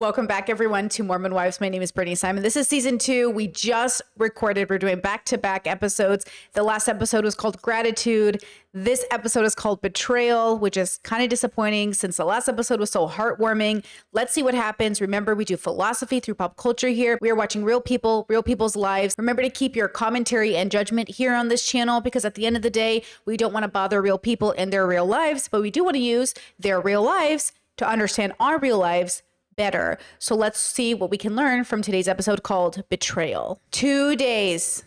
Welcome back, everyone, to Mormon Wives. My name is Brittany Simon. This is season 2. We just recorded. We're doing back-to-back episodes. The last episode was called Gratitude. This episode is called Betrayal, which is kind of disappointing since the last episode was so heartwarming. Let's see what happens. Remember, we do philosophy through pop culture here. We are watching real people, real people's lives. Remember to keep your commentary and judgment here on this channel because at the end of the day, we don't want to bother real people in their real lives, but we do want to use their real lives to understand our real lives better. So let's see what we can learn from today's episode called Betrayal. 2 days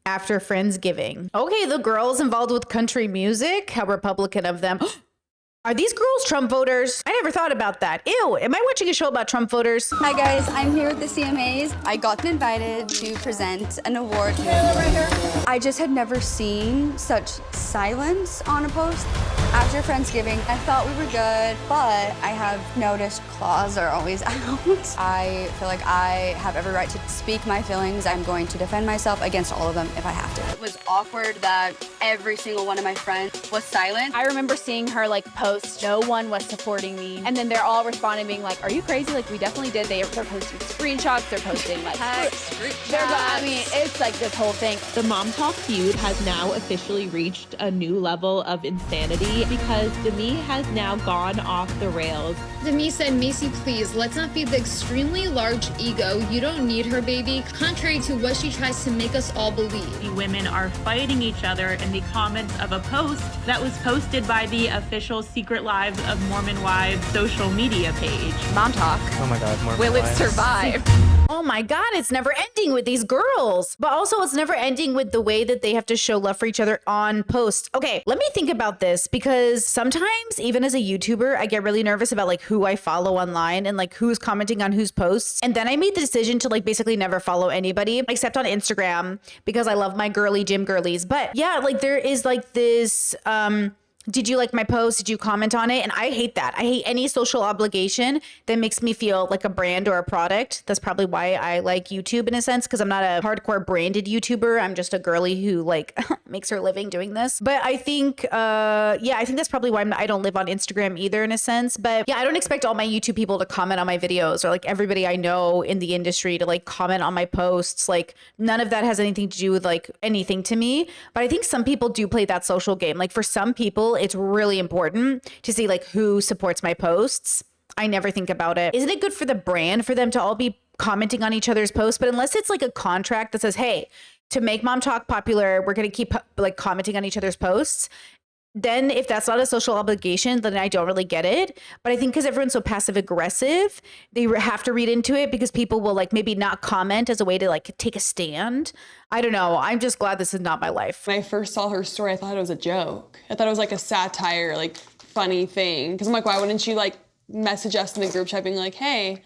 after Friendsgiving. Okay, the girls involved with country music, how Republican of them. Are these girls Trump voters? I never thought about that. Ew, am I watching a show about Trump voters? Hi guys, I'm here with the CMAs. I got invited to present an award. I just had never seen such silence on a post. After Friendsgiving, I thought we were good, but I have noticed claws are always out. I feel like I have every right to speak my feelings. I'm going to defend myself against all of them if I have to. It was awkward that every single one of my friends was silent. I remember seeing her like post, no one was supporting me. And then they're all responding being like, are you crazy? Like we definitely did. They're posting screenshots, they're posting like I mean, it's like this whole thing. The Mom Talk feud has now officially reached a new level of insanity because Demi has now gone off the rails. Demi said, Macy, please, let's not feed the extremely large ego. You don't need her, baby. Contrary to what she tries to make us all believe. The women are fighting each other in the comments of a post that was posted by the official Secret Lives of Mormon Wives social media page. Mom Talk. Oh my God, Mormon Will it Wives. survive? Oh my God, it's never ending with these girls. But also it's never ending with the way that they have to show love for each other on posts. Okay, let me think about this because sometimes even as a YouTuber, I get really nervous about like who I follow online and like who's commenting on whose posts. And then I made the decision to like basically never follow anybody except on Instagram because I love my girly gym girlies. But yeah, like there is like this, did you like my post? Did you comment on it? And I hate that. I hate any social obligation that makes me feel like a brand or a product. That's probably why I like YouTube in a sense, because I'm not a hardcore branded YouTuber. I'm just a girly who like makes her living doing this. But I think, I think that's probably why I don't live on Instagram either in a sense. But yeah, I don't expect all my YouTube people to comment on my videos or like everybody I know in the industry to like comment on my posts. Like none of that has anything to do with like anything to me. But I think some people do play that social game. Like for some people, it's really important to see like who supports my posts. I never think about it. Isn't it good for the brand for them to all be commenting on each other's posts? But unless it's like a contract that says, hey, to make Mom Talk popular, we're going to keep like commenting on each other's posts. Then if that's not a social obligation, then I don't really get it. But I think because everyone's so passive aggressive, they have to read into it because people will like maybe not comment as a way to like take a stand. I don't know. I'm just glad this is not my life. When I first saw her story, I thought it was a joke. I thought it was like a satire, like funny thing. Because I'm like, why wouldn't you like message us in the group chat being like, hey,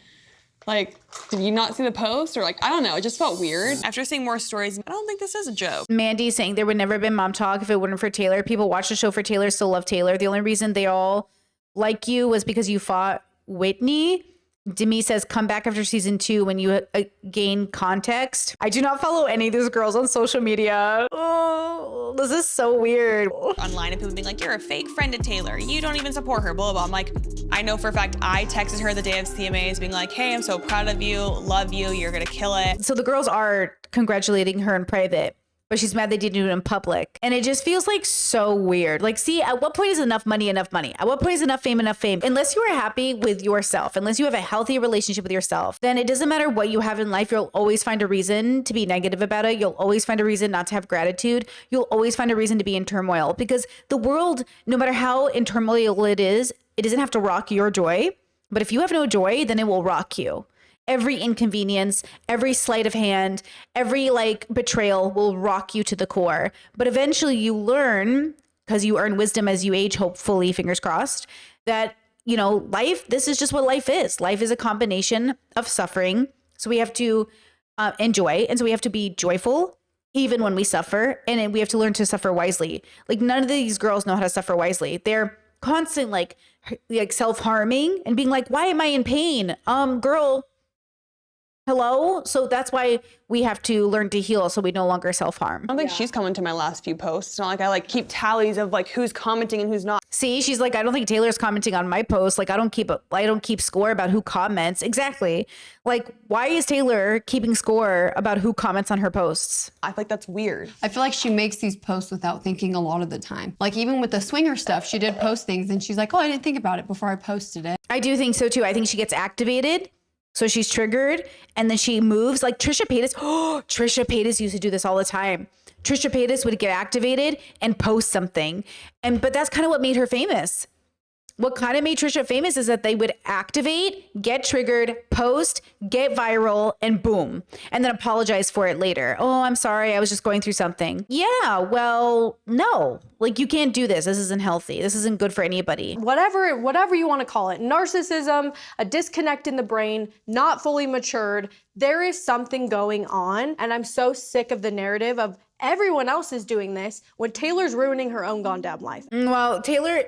like, did you not see the post? Or like, I don't know. It just felt weird. After seeing more stories, I don't think this is a joke. Mandy saying there would never have been Mom Talk if it weren't for Taylor. People watch the show for Taylor, still love Taylor. The only reason they all like you was because you fought Whitney. Demi says, come back after season 2 when you gain context. I do not follow any of these girls on social media. Oh, this is so weird. Online and people being like, you're a fake friend to Taylor. You don't even support her, blah, blah, blah. I'm like, I know for a fact I texted her the day of CMAs being like, hey, I'm so proud of you, love you, you're gonna kill it. So the girls are congratulating her in private, but she's mad they didn't do it in public. And it just feels like so weird. Like, see, at what point is enough money enough money? At what point is enough fame? Unless you are happy with yourself, unless you have a healthy relationship with yourself, then it doesn't matter what you have in life. You'll always find a reason to be negative about it. You'll always find a reason not to have gratitude. You'll always find a reason to be in turmoil because the world, no matter how in turmoil it doesn't have to rock your joy. But if you have no joy, then it will rock you. Every inconvenience, every sleight of hand, every like betrayal will rock you to the core. But eventually you learn, because you earn wisdom as you age, hopefully, fingers crossed, that, you know, life, this is just what life is. Life is a combination of suffering. So we have to enjoy. And so we have to be joyful even when we suffer. And we have to learn to suffer wisely. Like none of these girls know how to suffer wisely. They're constant like self-harming and being like, why am I in pain? Girl, Hello? So that's why we have to learn to heal so we no longer self-harm. I don't think she's commented my last few posts. It's not like I like keep tallies of like who's commenting and who's not. See, she's like, I don't think Taylor's commenting on my post. Like, I don't keep score about who comments. Exactly. Like, why is Taylor keeping score about who comments on her posts? I feel like that's weird. I feel like she makes these posts without thinking a lot of the time. Like even with the swinger stuff, she did post things and she's like, oh, I didn't think about it before I posted it. I do think so too. I think she gets activated. So she's triggered and then she moves like Trisha Paytas. Oh, Trisha Paytas used to do this all the time. Trisha Paytas would get activated and post something. But that's kind of what made her famous. What kind of made Trisha famous is that they would activate, get triggered, post, get viral, and boom. And then apologize for it later. Oh, I'm sorry. I was just going through something. Yeah, well, no. Like, you can't do this. This isn't healthy. This isn't good for anybody. Whatever you want to call it. Narcissism, a disconnect in the brain, not fully matured. There is something going on. And I'm so sick of the narrative of everyone else is doing this when Taylor's ruining her own goddamn life. Well, Taylor,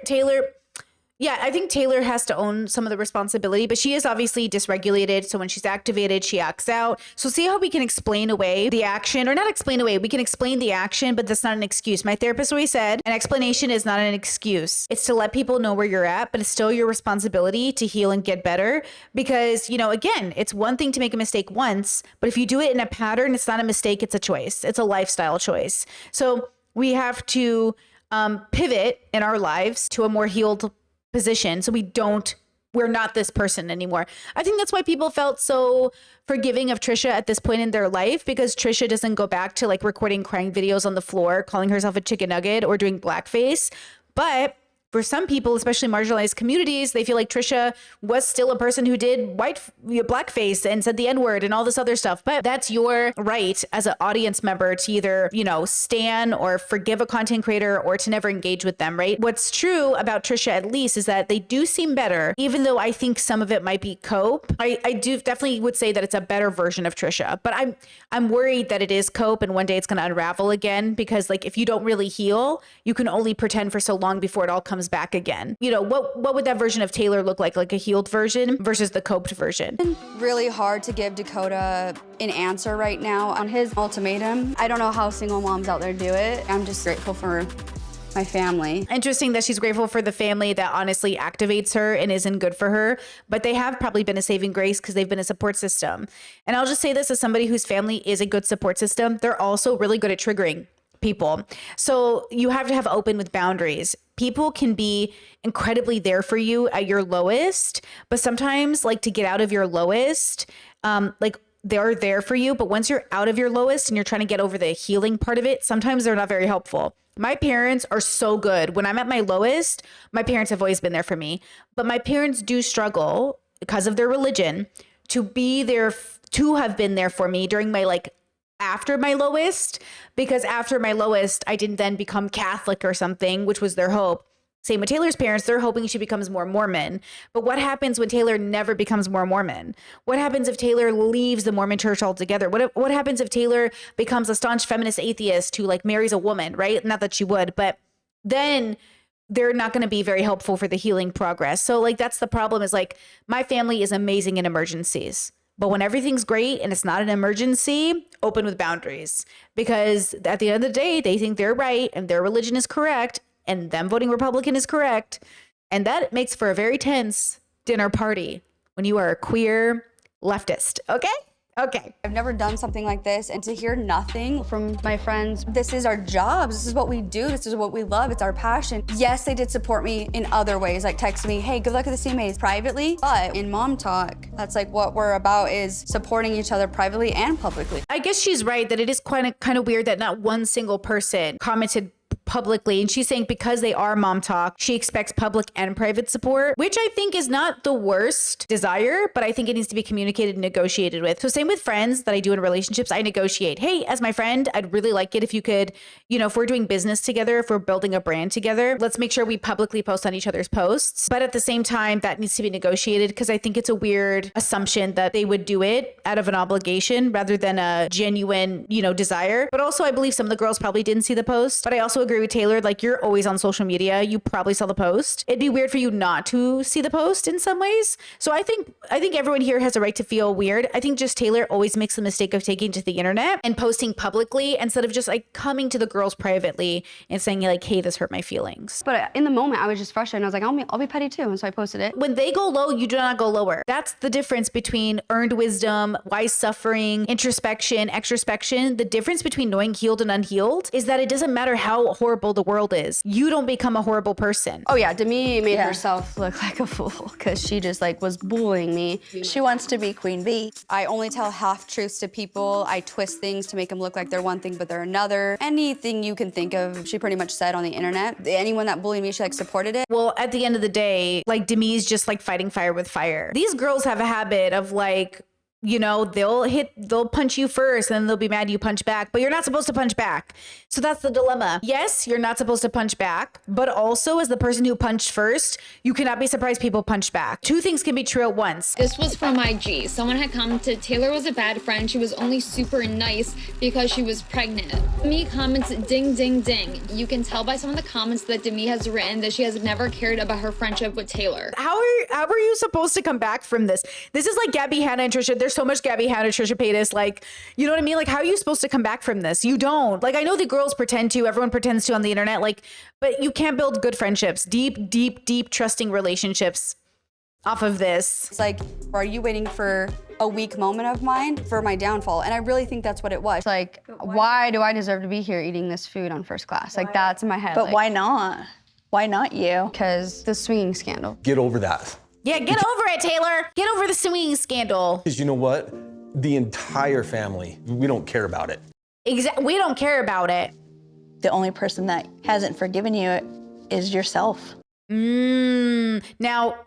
yeah, I think Taylor has to own some of the responsibility, but she is obviously dysregulated. So when she's activated, she acts out. So see how we can explain away the action, or not explain away. We can explain the action, but that's not an excuse. My therapist always said an explanation is not an excuse. It's to let people know where you're at, but it's still your responsibility to heal and get better. Because, again, it's one thing to make a mistake once, but if you do it in a pattern, it's not a mistake. It's a choice. It's a lifestyle choice. So we have to pivot in our lives to a more healed position so we're not this person anymore. I think that's why people felt so forgiving of Trisha at this point in their life, because Trisha doesn't go back to like recording crying videos on the floor, calling herself a chicken nugget, or doing blackface. But for some people, especially marginalized communities, they feel like Trisha was still a person who did blackface and said the N-word and all this other stuff. But that's your right as an audience member to either, stan or forgive a content creator or to never engage with them, right? What's true about Trisha, at least, is that they do seem better, even though I think some of it might be cope. I do definitely would say that it's a better version of Trisha, but I'm worried that it is cope and one day it's going to unravel again, because like if you don't really heal, you can only pretend for so long before it all comes back again. What would that version of Taylor look like a healed version versus the coped version? Really hard to give Dakota an answer right now on his ultimatum. I don't know how single moms out there do it. I'm just grateful for my family. Interesting that she's grateful for the family that honestly activates her and isn't good for her, but they have probably been a saving grace because they've been a support system. And I'll just say this as somebody whose family is a good support system, they're also really good at triggering people. So you have to have open with boundaries. People can be incredibly there for you at your lowest, but sometimes like to get out of your lowest, they're there for you. But once you're out of your lowest and you're trying to get over the healing part of it, sometimes they're not very helpful. My parents are so good. When I'm at my lowest, my parents have always been there for me, but my parents do struggle because of their religion to have been there for me during my after my lowest, because after my lowest, I didn't then become Catholic or something, which was their hope. Same with Taylor's parents. They're hoping she becomes more Mormon. But what happens when Taylor never becomes more Mormon? What happens if Taylor leaves the Mormon church altogether? What happens if Taylor becomes a staunch feminist atheist who marries a woman, right? Not that she would, but then they're not going to be very helpful for the healing progress. So that's the problem, is my family is amazing in emergencies. But when everything's great and it's not an emergency, open with boundaries. Because at the end of the day, they think they're right and their religion is correct and them voting Republican is correct. And that makes for a very tense dinner party when you are a queer leftist. Okay. I've never done something like this, and to hear nothing from my friends, this is our jobs, this is what we do, this is what we love, it's our passion. Yes, they did support me in other ways, like texting me, hey, good luck at the CMAs privately, but in Mom Talk, that's what we're about, is supporting each other privately and publicly. I guess she's right that it is kind of weird that not one single person commented publicly, and she's saying because they are Mom Talk, she expects public and private support, which I think is not the worst desire, but I think it needs to be communicated and negotiated with. So same with friends that I do in relationships, I negotiate. Hey, as my friend, I'd really like it if you could, if we're doing business together, if we're building a brand together, let's make sure we publicly post on each other's posts. But at the same time, that needs to be negotiated, because I think it's a weird assumption that they would do it out of an obligation rather than a genuine, desire. But also I believe some of the girls probably didn't see the post, but I also agree with Taylor. Like, you're always on social media. You probably saw the post. It'd be weird for you not to see the post in some ways. So I think everyone here has a right to feel weird. I think just Taylor always makes the mistake of taking to the internet and posting publicly instead of just like coming to the girls privately and saying like, hey, this hurt my feelings. But in the moment, I was just frustrated. I was like, I'll be petty too. And so I posted it. When they go low, you do not go lower. That's the difference between earned wisdom, wise suffering, introspection, extrospection. The difference between knowing healed and unhealed is that it doesn't matter how horrible the world is. You don't become a horrible person. Oh yeah, Demi made herself look like a fool because she just like was bullying me. She wants to be Queen Bee. I only tell half truths to people. I twist things to make them look like they're one thing, but they're another. Anything you can think of, she pretty much said on the internet. Anyone that bullied me, she like supported it. Well, at the end of the day, like Demi's just like fighting fire with fire. These girls have a habit of like, you know, they'll punch you first and then they'll be mad you punch back, but you're not supposed to punch back. So that's the dilemma. Yes, you're not supposed to punch back, but also as the person who punched first, you cannot be surprised people punch back. Two things can be true at once. This was from IG. Someone had commented, Taylor was a bad friend. She was only super nice because she was pregnant. Demi comments, ding, ding, ding. You can tell by some of the comments that Demi has written that she has never cared about her friendship with Taylor. How are you supposed to come back from this? This is like Gabby Hanna and Trisha. There's so much Gabby Hanna, Trisha Paytas. Like, you know what I mean? Like, how are you supposed to come back from this? You don't. Like, I know the girls pretend to, everyone pretends to on the internet, like, but you can't build good friendships, deep, trusting relationships off of this. It's like, are you waiting for a weak moment of mine for my downfall? And I really think that's what it was. Like, why do I deserve to be here eating this food on first class? Like, that's in my head. But like, why not? Why not you? Because the swinging scandal. Get over that. Yeah, get over it, Taylor. Get over the swinging scandal. Because you know what? The entire family, we don't care about it. We don't care about it. The only person that hasn't forgiven you is yourself. Now,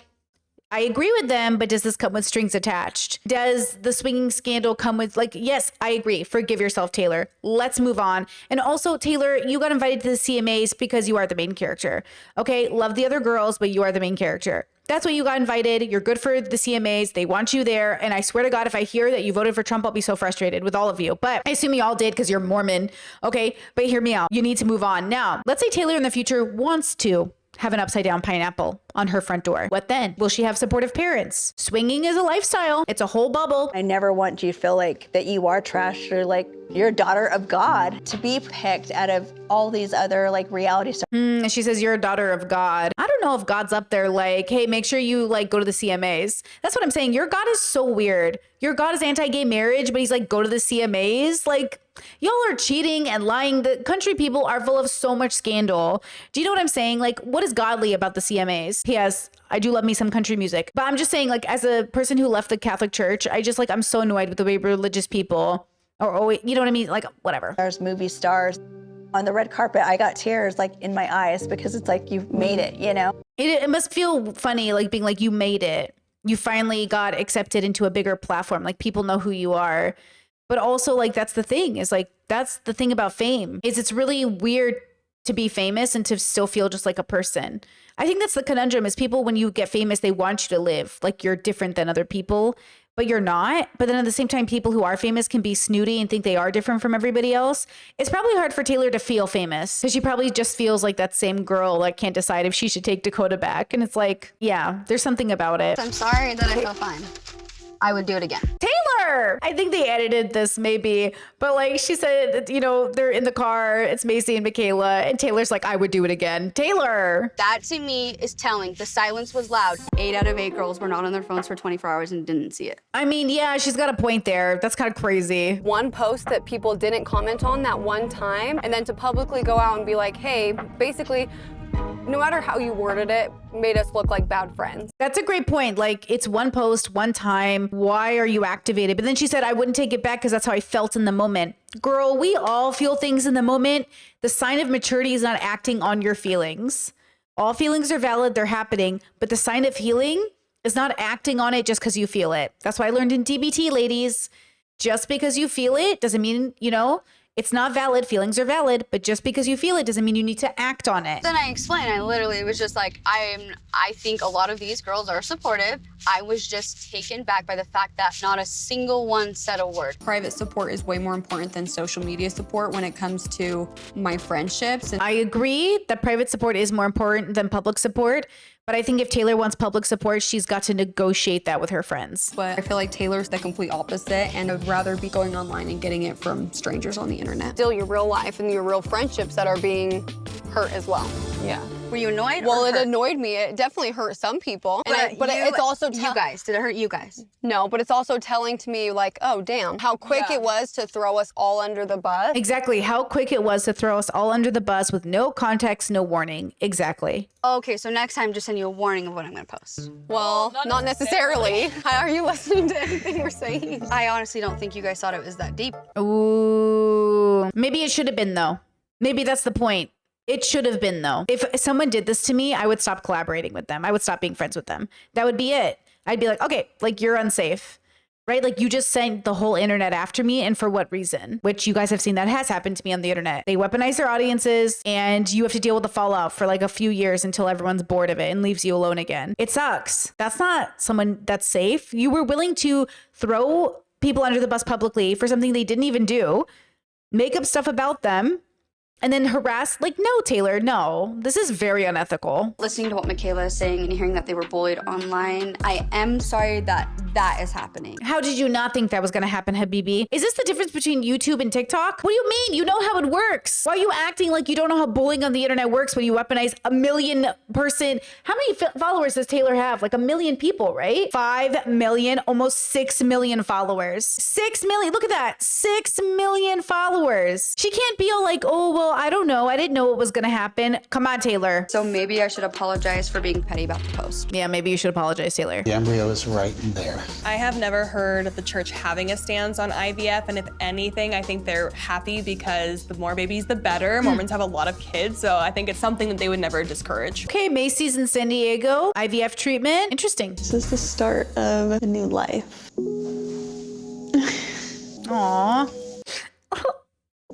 I agree with them, but does this come with strings attached? Does the swinging scandal come with, like, yes, I agree. Forgive yourself, Taylor. Let's move on. And also, Taylor, you got invited to the CMAs because you are the main character. Okay, love the other girls, but you are the main character. That's why you got invited. You're good for the CMAs. They want you there. And I swear to God, if I hear that you voted for Trump, I'll be so frustrated with all of you. But I assume you all did because you're Mormon. Okay, but hear me out. You need to move on. Now, let's say Taylor in the future wants to have an upside down pineapple on her front door. What then? Will she have supportive parents? Swinging is a lifestyle. It's a whole bubble. I never want you to feel like that you are trash or like you're a daughter of God to be picked out of all these other like reality stars. And she says, you're a daughter of God. I don't know if God's up there like, hey, make sure you like go to the CMAs. That's what I'm saying. Your God is so weird. Your God is anti-gay marriage, but he's like, go to the CMAs. Like, y'all are cheating and lying. The country people are full of so much scandal. Do you know what I'm saying? Like, what is godly about the CMAs? P.S. I do love me some country music. But I'm just saying, like, as a person who left the Catholic Church, I just like, I'm so annoyed with the way religious people, or you know what I mean? Like, whatever. There's movie stars. On the red carpet, I got tears like in my eyes because it's like you've made it, you know? It must feel funny, like being like, you made it. You finally got accepted into a bigger platform. Like, people know who you are. But also, like, that's the thing, is like, that's the thing about fame, is it's really weird to be famous and to still feel just like a person. I think that's the conundrum, is people, when you get famous, they want you to live like you're different than other people, but you're not. But then at the same time, people who are famous can be snooty and think they are different from everybody else. It's probably hard for Taylor to feel famous because she probably just feels like that same girl that can't decide if she should take Dakota back. And it's like, yeah, there's something about it. I'm sorry that I feel fine. I would do it again. Taylor! I think they edited this maybe, but like she said, that, you know, they're in the car, it's Macy and Michaela, and Taylor's like, I would do it again. Taylor! That to me is telling. The silence was loud. 8 out of 8 girls were not on their phones for 24 hours and didn't see it. I mean, yeah, she's got a point there. That's kind of crazy. One post that people didn't comment on that one time, and then to publicly go out and be like, hey, basically, no matter how you worded it, made us look like bad friends. That's a great point. Like, it's one post, one time. Why are you activated? But then she said, I wouldn't take it back because that's how I felt in the moment. Girl, we all feel things in the moment. The sign of maturity is not acting on your feelings. All feelings are valid, they're happening. But the sign of healing is not acting on it just because you feel it. That's what I learned in DBT, ladies. Just because you feel it doesn't mean, you know, It's not valid. Feelings are valid, but just because you feel it doesn't mean you need to act on it. Then I explained, I literally was just like, I think a lot of these girls are supportive. I was just taken back by the fact that not a single one said a word. Private support is way more important than social media support when it comes to my friendships. I agree that private support is more important than public support, but I think if Taylor wants public support, she's got to negotiate that with her friends. But I feel like Taylor's the complete opposite, and I'd rather be going online and getting it from strangers on the internet. Still your real life and your real friendships that are being hurt as well. Yeah. Were you annoyed? Well, or it hurt? Annoyed me. It definitely hurt some people. But It's also you guys. Did it hurt you guys? No, but it's also telling to me like, oh damn, how quick it was to throw us all under the bus. Exactly. How quick it was to throw us all under the bus with no context, no warning. Exactly. Okay, so next time just send you a warning of what I'm gonna post. Well, not necessarily. How are you listening to anything we're saying? I honestly don't think you guys thought it was that deep. Ooh. Maybe it should have been though. Maybe that's the point. It should have been though. If someone did this to me, I would stop collaborating with them. I would stop being friends with them. That would be it. I'd be like, okay, like you're unsafe, right? Like you just sent the whole internet after me, and for what reason? Which you guys have seen that has happened to me on the internet. They weaponize their audiences and you have to deal with the fallout for like a few years until everyone's bored of it and leaves you alone again. It sucks. That's not someone that's safe. You were willing to throw people under the bus publicly for something they didn't even do, make up stuff about them, and then harass. Like, no, Taylor, no. This is very unethical. Listening to what Michaela is saying and hearing that they were bullied online, I am sorry that that is happening. How did you not think that was going to happen, Habibi? Is this the difference between YouTube and TikTok? What do you mean? You know how it works. Why are you acting like you don't know how bullying on the internet works when you weaponize a million person? How many followers does Taylor have? Like 1 million people, right? 5 million, almost 6 million followers. 6 million. Look at that. 6 million followers. She can't be all like, oh, well, I don't know. I didn't know what was going to happen. Come on, Taylor. So maybe I should apologize for being petty about the post. Yeah, maybe you should apologize, Taylor. The embryo is right in there. I have never heard of the church having a stance on IVF, and if anything, I think they're happy because the more babies, the better. Mormons have a lot of kids, so I think it's something that they would never discourage. Okay, Macy's in San Diego, IVF treatment. Interesting. This is the start of a new life. Aww.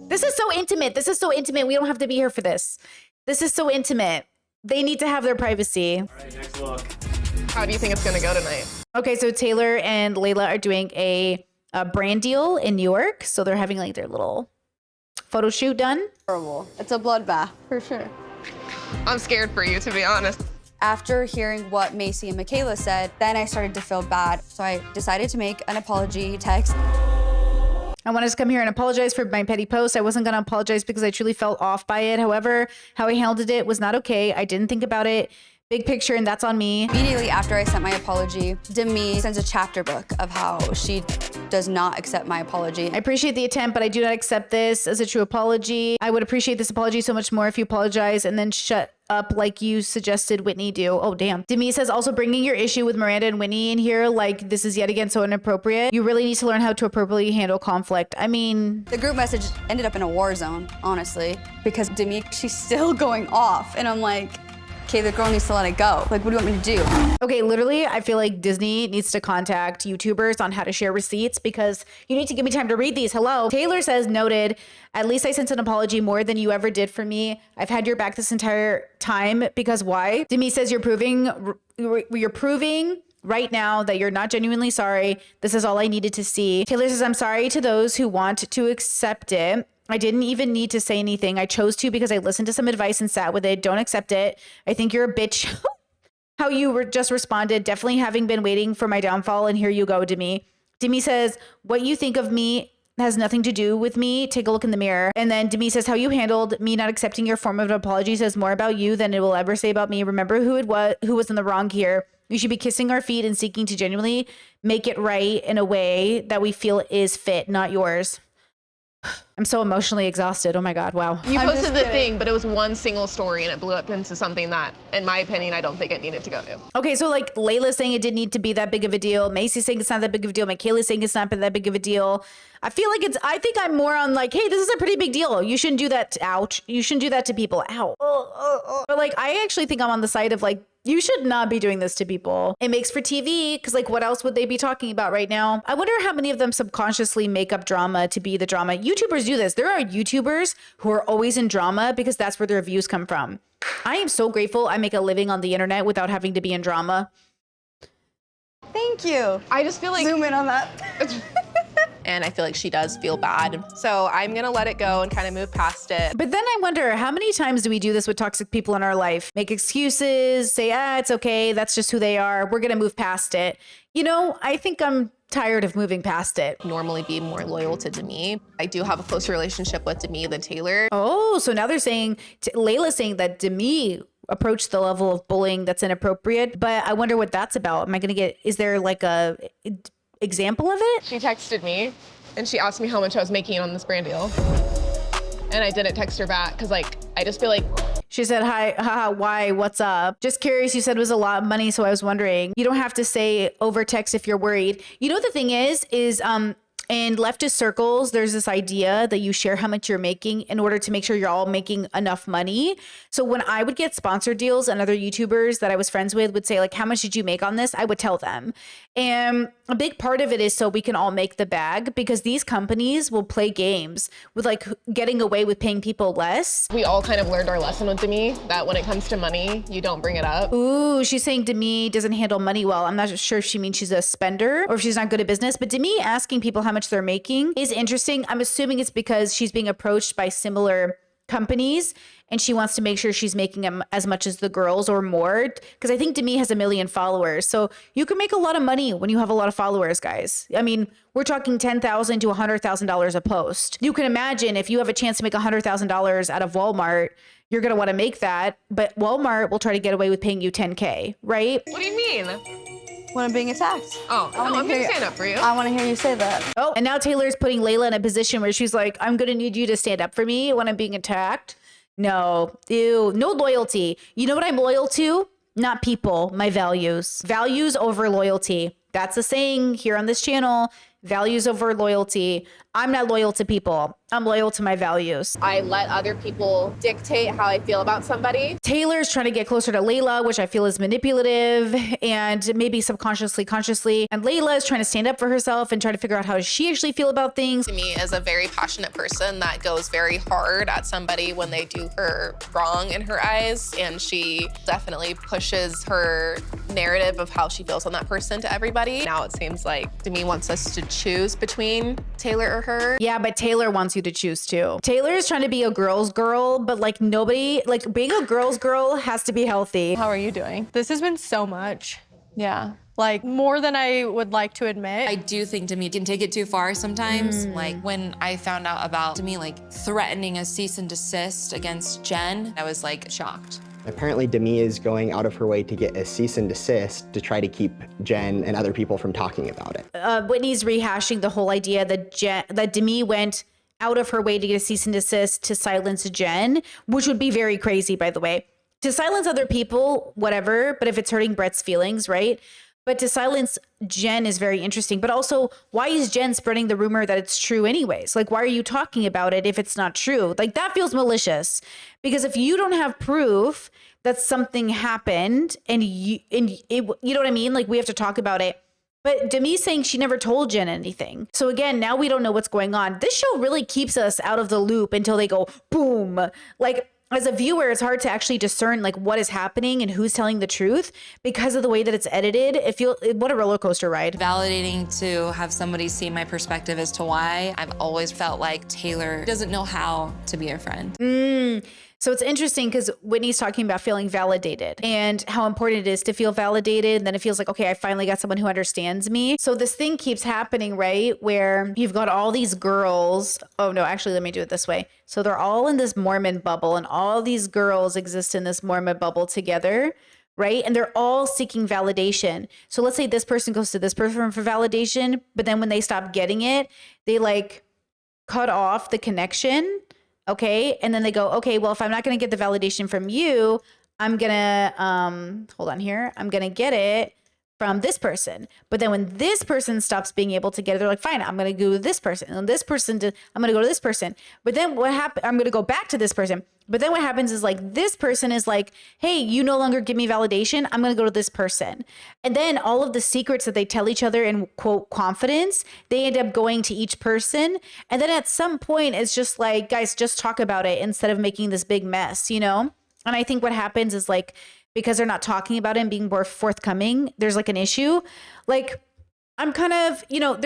This is so intimate. This is so intimate. We don't have to be here for this. This is so intimate. They need to have their privacy. All right, next look. How do you think it's gonna go tonight? Okay, so Taylor and Layla are doing a brand deal in New York. So they're having like their little photo shoot done. Horrible. It's a bloodbath, for sure. I'm scared for you, to be honest. After hearing what Macy and Michaela said, then I started to feel bad. So I decided to make an apology text. I wanted to come here and apologize for my petty post. I wasn't going to apologize because I truly felt off by it. However, how I handled it was not okay. I didn't think about it big picture, and that's on me. Immediately after I sent my apology, Demi sends a chapter book of how she does not accept my apology. I appreciate the attempt, but I do not accept this as a true apology. I would appreciate this apology so much more if you apologize and then shut up like you suggested Whitney do. Oh, damn. Demi says, also bringing your issue with Miranda and Whitney in here, like this is yet again so inappropriate. You really need to learn how to appropriately handle conflict. I mean... The group message ended up in a war zone, honestly, because Demi, she's still going off. And I'm like, okay, the girl needs to let it go. Like, what do you want me to do? Okay, literally, I feel like Disney needs to contact YouTubers on how to share receipts because you need to give me time to read these. Hello. Taylor says, noted, at least I sent an apology more than you ever did for me. I've had your back this entire time because why? Demi says you're proving right now that you're not genuinely sorry. This is all I needed to see. Taylor says, I'm sorry to those who want to accept it. I didn't even need to say anything. I chose to because I listened to some advice and sat with it. Don't accept it. I think you're a bitch. How you just responded, definitely having been waiting for my downfall, and here you go, Demi. Demi says, what you think of me has nothing to do with me. Take a look in the mirror. And then Demi says, how you handled me not accepting your form of an apology says more about you than it will ever say about me. Remember who was in the wrong here. You should be kissing our feet and seeking to genuinely make it right in a way that we feel is fit, not yours. I'm so emotionally exhausted. Oh my God, wow. You posted the thing, but it was one single story and it blew up into something that, in my opinion, I don't think it needed to go to. Okay, so like Layla's saying it didn't need to be that big of a deal. Macy's saying it's not that big of a deal. Michaela's saying it's not that big of a deal. I feel like I think I'm more on like, hey, this is a pretty big deal. You shouldn't do that. Ouch. You shouldn't do that to people. Ow. But like, I actually think I'm on the side of like, You should not be doing this to people. It makes for TV because like what else would they be talking about right now? I wonder how many of them subconsciously make up drama to be the drama. YouTubers do this. There are YouTubers who are always in drama because that's where their views come from. I am so grateful I make a living on the internet without having to be in drama. Thank you. I just feel like zoom in on that. And I feel like she does feel bad. So I'm gonna let it go and kind of move past it. But then I wonder, how many times do we do this with toxic people in our life? Make excuses, say, it's okay, that's just who they are, we're gonna move past it. You know, I think I'm tired of moving past it. Normally be more loyal to Demi. I do have a closer relationship with Demi than Taylor. Oh, so now they're saying, Layla's saying that Demi approached the level of bullying that's inappropriate, but I wonder what that's about. Am I gonna get, is there like a example of it? She texted me and she asked me how much I was making on this brand deal. And I didn't text her back because like, I just feel like. She said, hi, haha, why, what's up? Just curious, you said it was a lot of money, so I was wondering. You don't have to say over text if you're worried. You know, the thing is in leftist circles, there's this idea that you share how much you're making in order to make sure you're all making enough money. So when I would get sponsor deals and other YouTubers that I was friends with would say like, how much did you make on this? I would tell them. And a big part of it is so we can all make the bag because these companies will play games with like getting away with paying people less. We all kind of learned our lesson with Demi that when it comes to money, you don't bring it up. Ooh, she's saying Demi doesn't handle money well. I'm not sure if she means she's a spender or if she's not good at business, but Demi asking people how much they're making is interesting. I'm assuming it's because she's being approached by similar companies and she wants to make sure she's making as much as the girls or more, because I think Demi has 1 million followers. So you can make a lot of money when you have a lot of followers, guys. I mean, we're talking $10,000 to $100,000 a post. You can imagine if you have a chance to make $100,000 out of Walmart, you're going to want to make that, but Walmart will try to get away with paying you $10K, right? What do you mean? When I'm being attacked. Oh, no, I'm gonna stand up for you. I want to hear you say that. Oh, and now Taylor's putting Layla in a position where she's like, I'm gonna need you to stand up for me when I'm being attacked. No, ew, no loyalty. You know what I'm loyal to? Not people, my values. Values over loyalty. That's a saying here on this channel. Values over loyalty. I'm not loyal to people. I'm loyal to my values. I let other people dictate how I feel about somebody. Taylor's trying to get closer to Layla, which I feel is manipulative and maybe subconsciously, consciously. And Layla is trying to stand up for herself and try to figure out how does she actually feel about things. Demi is a very passionate person that goes very hard at somebody when they do her wrong in her eyes. And she definitely pushes her narrative of how she feels on that person to everybody. Now it seems like Demi wants us to choose between Taylor or her. Yeah, but Taylor wants you to choose too. Taylor is trying to be a girl's girl, but like nobody, like being a girl's girl has to be healthy. How are you doing? This has been so much. Yeah. Like more than I would like to admit. I do think Demi can take it too far sometimes. Like when I found out about Demi like threatening a cease and desist against Jen, I was like shocked. Apparently Demi is going out of her way to get a cease and desist to try to keep Jen and other people from talking about it. Whitney's rehashing the whole idea that Demi went out of her way to get a cease and desist to silence Jen, which would be very crazy, by the way. To silence other people, whatever, but if it's hurting Brett's feelings, right? But to silence Jen is very interesting. But also, why is Jen spreading the rumor that it's true anyways? Like, why are you talking about it if it's not true? Like, that feels malicious. Because if you don't have proof that something happened and you know what I mean? Like, we have to talk about it. But Demi's saying she never told Jen anything. So again, now we don't know what's going on. This show really keeps us out of the loop until they go boom. Like, as a viewer, it's hard to actually discern like what is happening and who's telling the truth because of the way that it's edited. What a roller coaster ride. Validating to have somebody see my perspective as to why. I've always felt like Taylor doesn't know how to be a friend. So it's interesting because Whitney's talking about feeling validated and how important it is to feel validated. And then it feels like, okay, I finally got someone who understands me. So this thing keeps happening, right? Where you've got all these girls. Oh no, actually, let me do it this way. So they're all in this Mormon bubble and all these girls exist in this Mormon bubble together, right? And they're all seeking validation. So let's say this person goes to this person for validation, but then when they stop getting it, they like cut off the connection. Okay. And then they go, okay, well, if I'm not going to get the validation from you, I'm going to, hold on here. I'm going to get it from this person. But then when this person stops being able to get it, they're like, fine, I'm going to go with this person. And this person, I'm going to go to this person. But then what happened? I'm going to go back to this person. But then what happens is like, this person is like, hey, you no longer give me validation. I'm going to go to this person. And then all of the secrets that they tell each other in quote confidence, they end up going to each person. And then at some point, it's just like, guys, just talk about it instead of making this big mess, you know? And I think what happens is like, because they're not talking about it and being more forthcoming, there's like an issue. Like, I'm kind of, you know,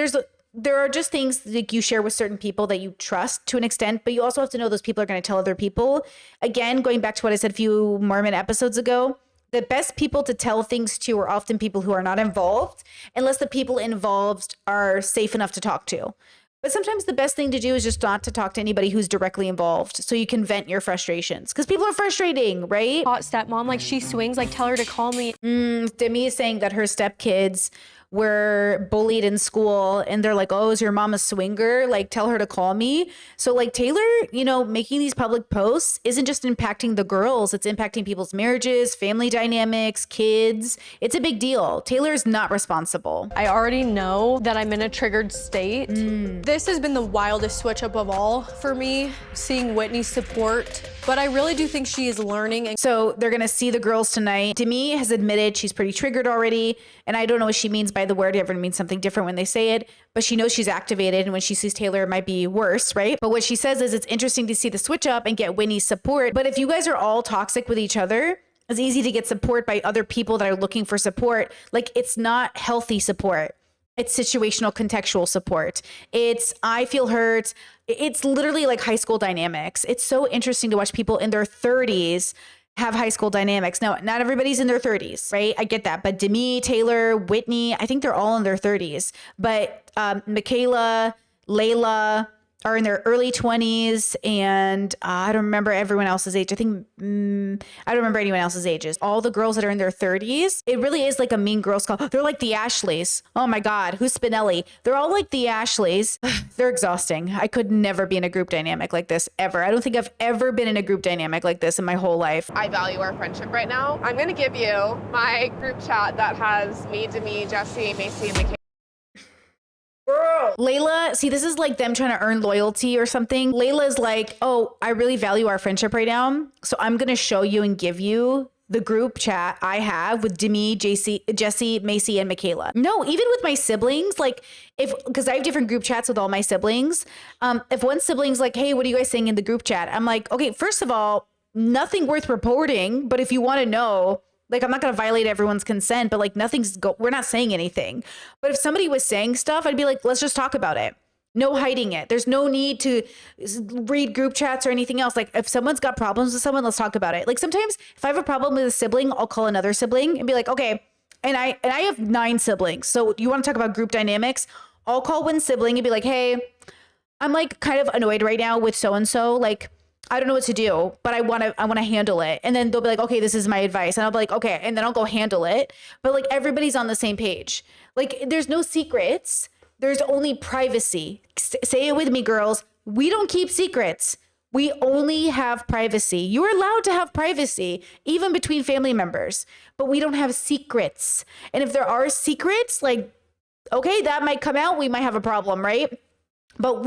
there are just things like you share with certain people that you trust to an extent, but you also have to know those people are going to tell other people. Again, going back to what I said a few Mormon episodes ago, the best people to tell things to are often people who are not involved, unless the people involved are safe enough to talk to. But sometimes the best thing to do is just not to talk to anybody who's directly involved so you can vent your frustrations, because people are frustrating, right? Hot stepmom, like she swings, like tell her to call me. Demi is saying that her stepkids were bullied in school and they're like, oh, is your mom a swinger? Like, tell her to call me. So like Taylor, you know, making these public posts isn't just impacting the girls, it's impacting people's marriages, family dynamics, kids. It's a big deal. Taylor's not responsible. I already know that I'm in a triggered state. This has been the wildest switch up of all for me, seeing Whitney's support. But I really do think she is learning. So they're going to see the girls tonight. Demi has admitted she's pretty triggered already. And I don't know what she means by the word. Everyone means something different when they say it. But she knows she's activated. And when she sees Taylor, it might be worse, right? But what she says is it's interesting to see the switch up and get Whitney's support. But if you guys are all toxic with each other, it's easy to get support by other people that are looking for support. Like, it's not healthy support. It's situational contextual support. It's, I feel hurt. It's literally like high school dynamics. It's so interesting to watch people in their 30s have high school dynamics. Now, not everybody's in their 30s, right? I get that. But Demi, Taylor, Whitney, I think they're all in their 30s. But Michaela, Layla are in their early 20s. And I don't remember everyone else's age. I think, I don't remember anyone else's ages. All the girls that are in their 30s, it really is like a Mean Girls call. They're like the Ashleys. Oh my God, who's Spinelli? They're all like the Ashleys. They're exhausting. I could never be in a group dynamic like this ever. I don't think I've ever been in a group dynamic like this in my whole life. I value our friendship right now. I'm gonna give you my group chat that has me, Demi, Jesse, Macy, and Michaela. Layla, see, this is like them trying to earn loyalty or something. Layla's like, oh, I really value our friendship right now. So I'm going to show you and give you the group chat I have with Demi, Jesse, Macy, and Michaela. No, even with my siblings, like because I have different group chats with all my siblings. If one sibling's like, hey, what are you guys saying in the group chat? I'm like, okay, first of all, nothing worth reporting. But if you want to know, like, I'm not going to violate everyone's consent, but like we're not saying anything. But if somebody was saying stuff, I'd be like, let's just talk about it. No hiding it. There's no need to read group chats or anything else. Like, if someone's got problems with someone, let's talk about it. Like, sometimes if I have a problem with a sibling, I'll call another sibling and be like, okay, and I have 9 siblings. So you want to talk about group dynamics? I'll call one sibling and be like, hey, I'm like kind of annoyed right now with so-and-so. Like, I don't know what to do, but I want to handle it. And then they'll be like, okay, this is my advice. And I'll be like, okay. And then I'll go handle it. But like, everybody's on the same page. Like, there's no secrets. There's only privacy. Say it with me, girls. We don't keep secrets. We only have privacy. You're allowed to have privacy, even between family members, but we don't have secrets. And if there are secrets, like, okay, that might come out. We might have a problem, right? But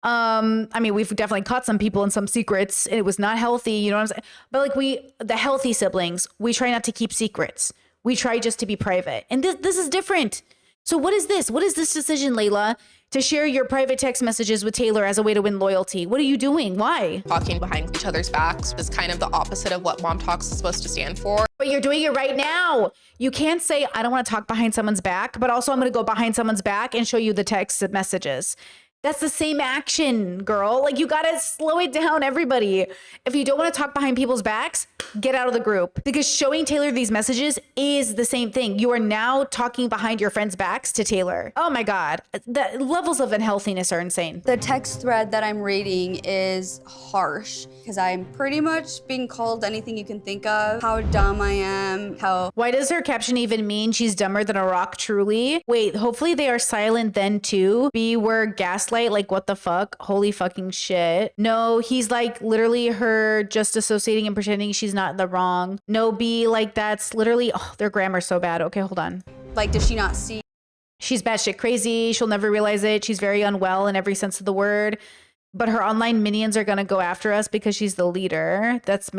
I mean, we've definitely caught some people in some secrets and it was not healthy, you know what I'm saying? But like the healthy siblings, we try not to keep secrets. We try just to be private. And this is different. So what is this? What is this decision, Layla, to share your private text messages with Taylor as a way to win loyalty? What are you doing? Why? Talking behind each other's backs is kind of the opposite of what Mom Talks is supposed to stand for. But you're doing it right now. You can't say, I don't want to talk behind someone's back, but also I'm going to go behind someone's back and show you the text messages. That's the same action, girl. Like, you gotta slow it down, everybody. If you don't want to talk behind people's backs, get out of the group. Because showing Taylor these messages is the same thing. You are now talking behind your friends' backs to Taylor. Oh my God. The levels of unhealthiness are insane. The text thread that I'm reading is harsh because I'm pretty much being called anything you can think of. How dumb I am, Why does her caption even mean she's dumber than a rock truly? Wait, hopefully they are silent then too. B, we're gaslighting gaslight. Like, what the fuck? Holy fucking shit. No, he's like literally her just associating and pretending she's not in the wrong. No, B, like that's literally, oh, their grammar's so bad. Okay, hold on. Like, does she not see? She's batshit crazy. She'll never realize it. She's very unwell in every sense of the word. But her online minions are gonna go after us because she's the leader. That's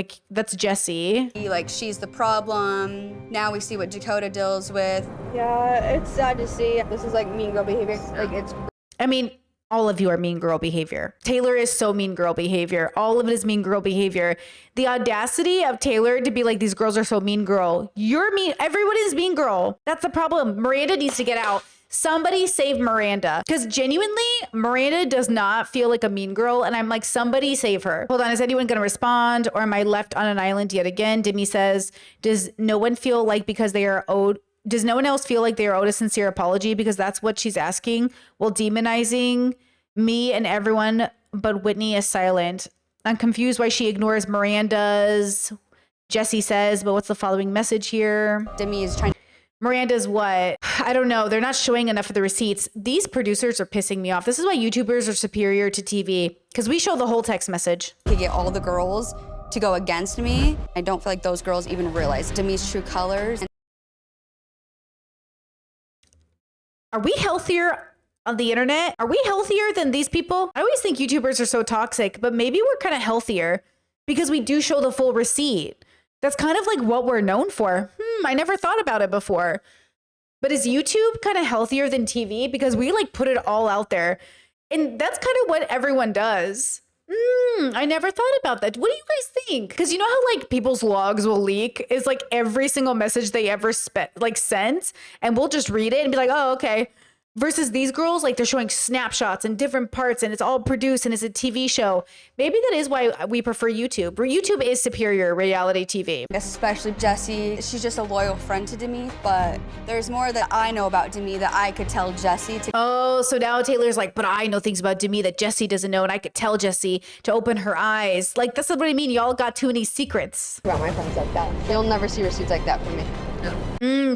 Jessie. Like, she's the problem. Now we see what Dakota deals with. Yeah, it's sad to see. This is like mean girl behavior. Like, it's. I mean, all of you are mean girl behavior. Taylor is so mean girl behavior. All of it is mean girl behavior. The audacity of Taylor to be like, these girls are so mean girl. You're mean. Everyone is mean girl. That's the problem. Miranda needs to get out. Somebody save Miranda. Because genuinely, Miranda does not feel like a mean girl. And I'm like, somebody save her. Hold on, is anyone going to respond? Or am I left on an island yet again? Demi says, does no one feel like because they are owed, does no one else feel like they are owed a sincere apology? Because that's what she's asking. While demonizing me and everyone, but Whitney is silent. I'm confused why she ignores Miranda's. Jessie says, but what's the following message here? Demi is trying. Miranda's what? I don't know. They're not showing enough of the receipts. These producers are pissing me off. This is why YouTubers are superior to TV, because we show the whole text message. To get all the girls to go against me. I don't feel like those girls even realize Demi's true colors. Are we healthier on the internet? Are we healthier than these people? I always think YouTubers are so toxic, but maybe we're kind of healthier because we do show the full receipt. That's kind of like what we're known for. I never thought about it before. But is YouTube kind of healthier than TV? Because we like put it all out there. And that's kind of what everyone does. I never thought about that. What do you guys think? Because you know how like people's logs will leak? Is like every single message they ever sent, and we'll just read it and be like, oh, okay. Versus these girls, like they're showing snapshots and different parts and it's all produced and it's a TV show. Maybe that is why we prefer YouTube. YouTube is superior reality TV. Especially Jessie. She's just a loyal friend to Demi, but there's more that I know about Demi that I could tell Jessie. Oh, so now Taylor's like, but I know things about Demi that Jessie doesn't know and I could tell Jessie to open her eyes. Like, that's what I mean. Y'all got too many secrets. About my friends like that. You'll never see receipts like that from me.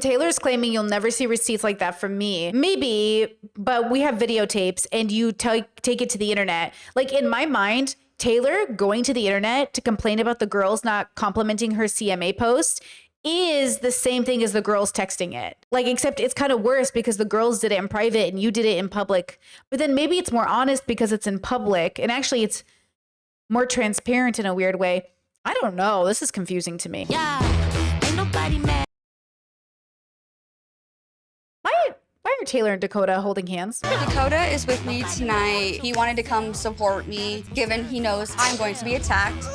Taylor's claiming you'll never see receipts like that from me. Maybe, but we have videotapes and you take it to the internet. Like in my mind, Taylor going to the internet to complain about the girls not complimenting her CMA post is the same thing as the girls texting it. Like, except it's kind of worse because the girls did it in private and you did it in public. But then maybe it's more honest because it's in public and actually it's more transparent in a weird way. I don't know. This is confusing to me. Yeah, ain't nobody mad. Why are Taylor and Dakota holding hands? Dakota is with me tonight. He wanted to come support me, given he knows I'm going to be attacked,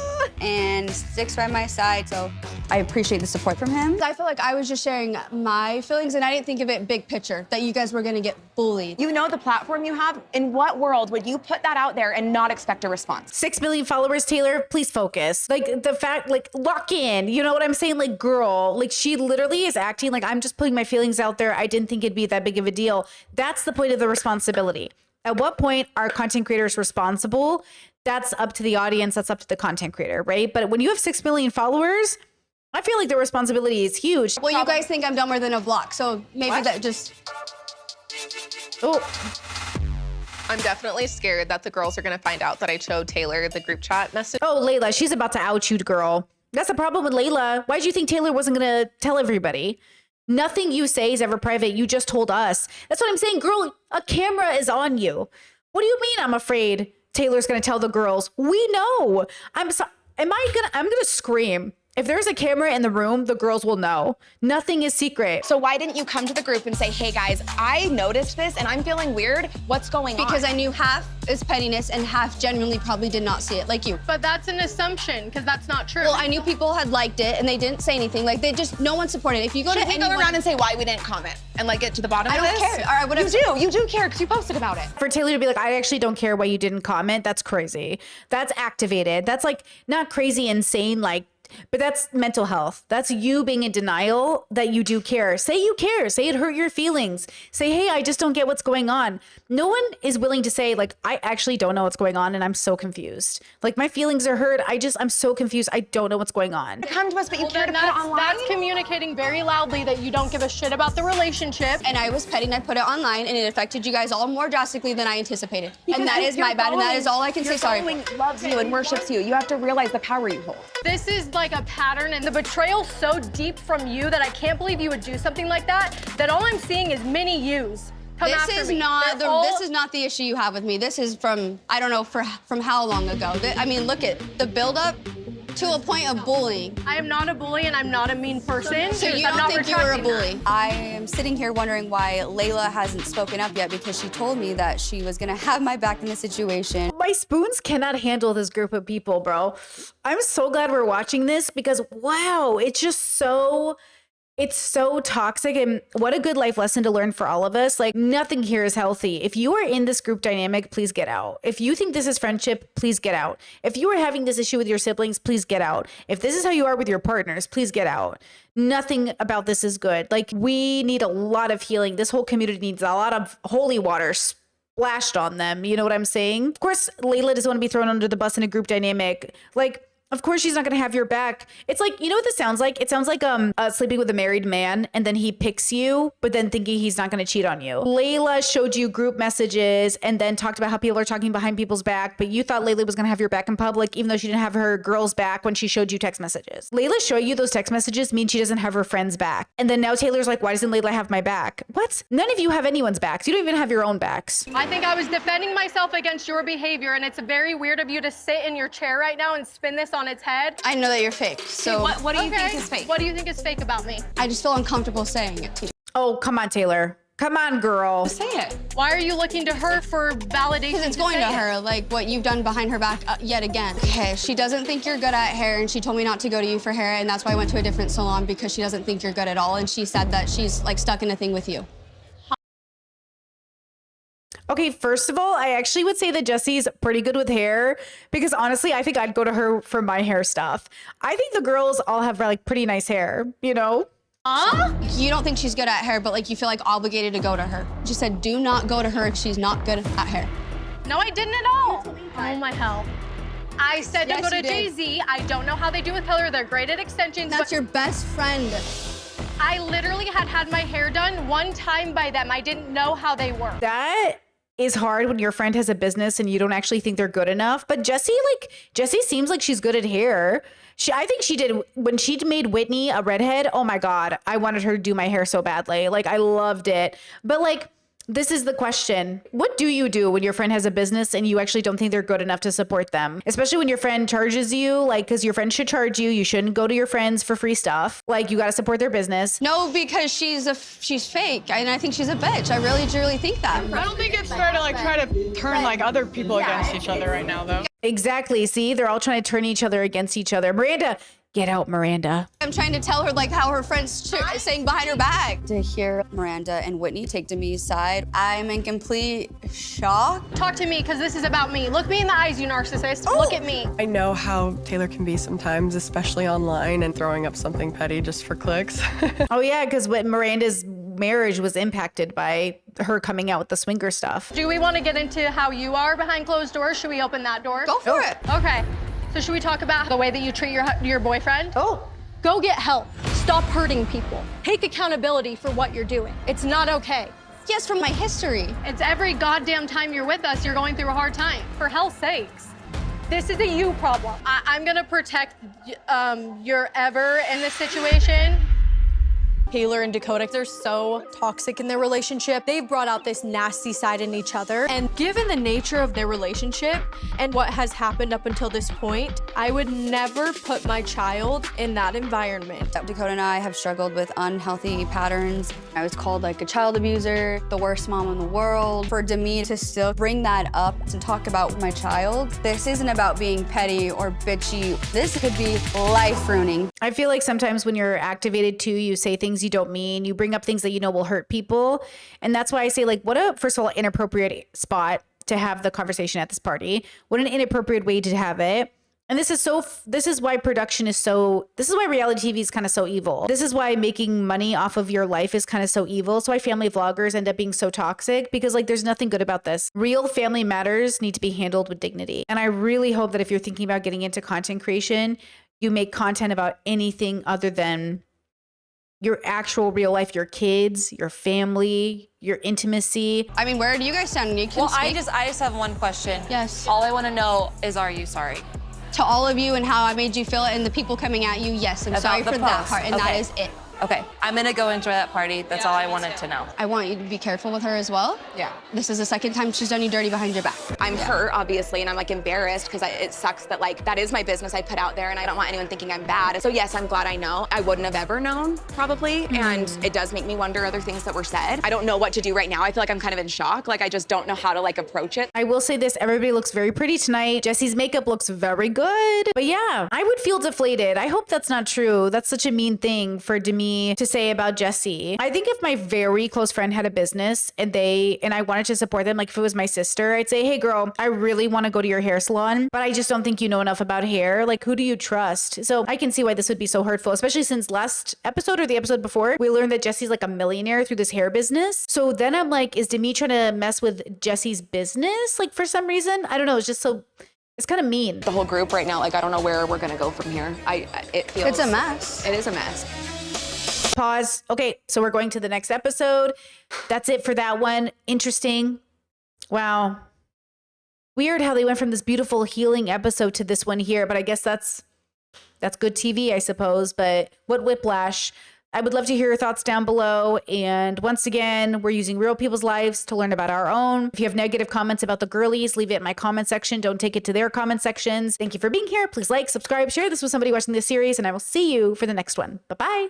and sticks by my side, so I appreciate the support from him. I feel like I was just sharing my feelings, and I didn't think of it big picture, that you guys were gonna get bullied. You know the platform you have. In what world would you put that out there and not expect a response? 6 million followers, Taylor, please focus. Like the fact, like lock in, you know what I'm saying? Like girl, like she literally is acting like I'm just putting my feelings out there. I didn't think it'd be that big of a deal. That's the point of the responsibility. At what point are content creators responsible? That's up to the audience. That's up to the content creator, right? But when you have 6 million followers, I feel like the responsibility is huge. Well, you guys think I'm dumber than a block, so maybe that just... Oh. I'm definitely scared that the girls are gonna find out that I showed Taylor the group chat message. Oh, Layla, she's about to out you, girl. That's the problem with Layla. Why did you think Taylor wasn't gonna tell everybody? Nothing you say is ever private. You just told us. That's what I'm saying, girl. A camera is on you. What do you mean I'm afraid Taylor's gonna tell the girls? We know. I'm gonna scream. If there's a camera in the room, the girls will know. Nothing is secret. So why didn't you come to the group and say, hey guys, I noticed this and I'm feeling weird. What's going on? Because I knew half is pettiness and half genuinely probably did not see it, like you. But that's an assumption, because that's not true. Well, I knew people had liked it and they didn't say anything. Like no one supported it. If you go Should we go around and say why we didn't comment and like get to the bottom of this? I don't care. All right, whatever. You do care because you posted about it. For Taylor to be like, I actually don't care why you didn't comment, that's crazy. That's activated. That's like not crazy, insane, like But that's mental health. That's you being in denial that you do care. Say you care. Say it hurt your feelings. Say, hey, I just don't get what's going on. No one is willing to say, like, I actually don't know what's going on and I'm so confused. Like, my feelings are hurt. I'm so confused. I don't know what's going on. Come to us, but you care to put it online. That's communicating very loudly that you don't give a shit about the relationship. And I was petty and I put it online and it affected you guys all more drastically than I anticipated. And that is my bad and that is all I can say. Sorry. Your following loves you and worships you. You have to realize the power you hold. This is like a pattern and the betrayal so deep from you that I can't believe you would do something like that, that all I'm seeing is mini yous. This is not the issue you have with me. This is from, I don't know, from how long ago. I mean, look at the buildup to a point of bullying. I am not a bully and I'm not a mean person. So you don't think you were a bully? I am sitting here wondering why Layla hasn't spoken up yet, because she told me that she was gonna have my back in the situation. My spoons cannot handle this group of people, bro. I'm so glad we're watching this because, wow, it's just so... It's so toxic, and what a good life lesson to learn for all of us. Like, nothing here is healthy. If you are in this group dynamic, please get out. If you think this is friendship, please get out. If you are having this issue with your siblings, please get out. If this is how you are with your partners, please get out. Nothing about this is good. Like, we need a lot of healing. This whole community needs a lot of holy water splashed on them. You know what I'm saying? Of course, Layla doesn't want to be thrown under the bus in a group dynamic. Like, of course she's not going to have your back. It's like, you know what this sounds like? It sounds like sleeping with a married man and then he picks you, but then thinking he's not going to cheat on you. Layla showed you group messages and then talked about how people are talking behind people's back, but you thought Layla was going to have your back in public, even though she didn't have her girl's back when she showed you text messages. Layla showing you those text messages means she doesn't have her friend's back. And then now Taylor's like, why doesn't Layla have my back? What? None of you have anyone's backs. You don't even have your own backs. I think I was defending myself against your behavior, and it's very weird of you to sit in your chair right now and spin this on its head. I know that you're fake, so... What do you think is fake? What do you think is fake about me? I just feel uncomfortable saying it. Oh, come on, Taylor. Come on, girl. Say it. Why are you looking to her for validation? Because it's going to her, like what you've done behind her back yet again. Okay, she doesn't think you're good at hair, and she told me not to go to you for hair, and that's why I went to a different salon, because she doesn't think you're good at all, and she said that she's like stuck in a thing with you. Okay, first of all, I actually would say that Jessie's pretty good with hair, because honestly, I think I'd go to her for my hair stuff. I think the girls all have like pretty nice hair, you know? You don't think she's good at hair, but like you feel like obligated to go to her. She said, do not go to her if she's not good at hair. No, I didn't at all. Oh my hell. I said to go to Jay-Z. I don't know how they do with color. They're great at extensions. That's your best friend. I literally had my hair done one time by them. I didn't know how they work. That is hard when your friend has a business and you don't actually think they're good enough. But Jessie seems like she's good at hair. I think she did when she made Whitney a redhead. Oh my God, I wanted her to do my hair so badly. Like, I loved it. But like, this is the question. What do you do when your friend has a business and you actually don't think they're good enough to support them? Especially when your friend charges you, like, because your friend should charge you. You shouldn't go to your friends for free stuff. Like, you got to support their business. No, because she's fake, and I think she's a bitch. I really, truly think that. I don't think it's fair to like try to turn like other people against each other right now, though. Exactly. See, they're all trying to turn each other against each other. Miranda, get out, Miranda. I'm trying to tell her like how her friends saying behind her back. To hear Miranda and Whitney take Demi's side, I'm in complete shock. Talk to me, because this is about me. Look me in the eyes, you narcissist. Oh. Look at me. I know how Taylor can be sometimes, especially online and throwing up something petty just for clicks. Oh yeah, because Miranda's marriage was impacted by her coming out with the swinger stuff. Do we want to get into how you are behind closed doors? Should we open that door? Go for it. Okay. So should we talk about the way that you treat your boyfriend? Oh. Go get help. Stop hurting people. Take accountability for what you're doing. It's not okay. Yes, from my history. It's every goddamn time you're with us, you're going through a hard time. For hell's sakes. This is a you problem. I'm gonna protect your Ever in this situation. Taylor and Dakota, they're so toxic in their relationship. They've brought out this nasty side in each other. And given the nature of their relationship and what has happened up until this point, I would never put my child in that environment. Dakota and I have struggled with unhealthy patterns. I was called like a child abuser, the worst mom in the world. For Demi to still bring that up and talk about my child, this isn't about being petty or bitchy. This could be life ruining. I feel like sometimes when you're activated too, you say things you don't mean. You bring up things that you know will hurt people. And that's why I say, like, what a, first of all, inappropriate spot to have the conversation at this party. What an inappropriate way to have it. And this is why production is so, this is why reality TV is kind of so evil. This is why making money off of your life is kind of so evil. It's why family vloggers end up being so toxic, because like there's nothing good about this. Real family matters need to be handled with dignity. And I really hope that if you're thinking about getting into content creation, you make content about anything other than your actual real life, your kids, your family, your intimacy. I mean, where do you guys stand? You can Well, speak. I just have one question. Yes. All I want to know is, are you sorry? To all of you and how I made you feel and the people coming at you, yes, I'm About sorry the for that post. part, and that is it. Okay, I'm gonna go enjoy that party. That's all I wanted to know. I want you to be careful with her as well. Yeah. This is the second time she's done you dirty behind your back. I'm hurt, obviously, and I'm like embarrassed because it sucks that like that is my business I put out there and I don't want anyone thinking I'm bad. So yes, I'm glad I know. I wouldn't have ever known probably, and it does make me wonder other things that were said. I don't know what to do right now. I feel like I'm kind of in shock. Like I just don't know how to like approach it. I will say this, everybody looks very pretty tonight. Jesse's makeup looks very good. But yeah, I would feel deflated. I hope that's not true. That's such a mean thing for Demi to say about Jesse. I think if my very close friend had a business and I wanted to support them, like if it was my sister, I'd say, hey girl, I really want to go to your hair salon, but I just don't think you know enough about hair. Like, who do you trust? So I can see why this would be so hurtful, especially since last episode or the episode before, we learned that Jesse's like a millionaire through this hair business. So then I'm like, is Demi trying to mess with Jesse's business? Like for some reason, I don't know. It's just so, it's kind of mean. The whole group right now, like I don't know where we're gonna go from here. It feels It's a mess. It is a mess. Pause. Okay, so we're going to the next episode. That's it for that one. Interesting. Wow. Weird how they went from this beautiful healing episode to this one here, but I guess that's good TV, I suppose. But what whiplash. I would love to hear your thoughts down below. And once again, we're using real people's lives to learn about our own. If you have negative comments about the girlies, leave it in my comment section. Don't take it to their comment sections. Thank you for being here. Please like, subscribe, share this with somebody watching this series, and I will see you for the next one. Bye-bye.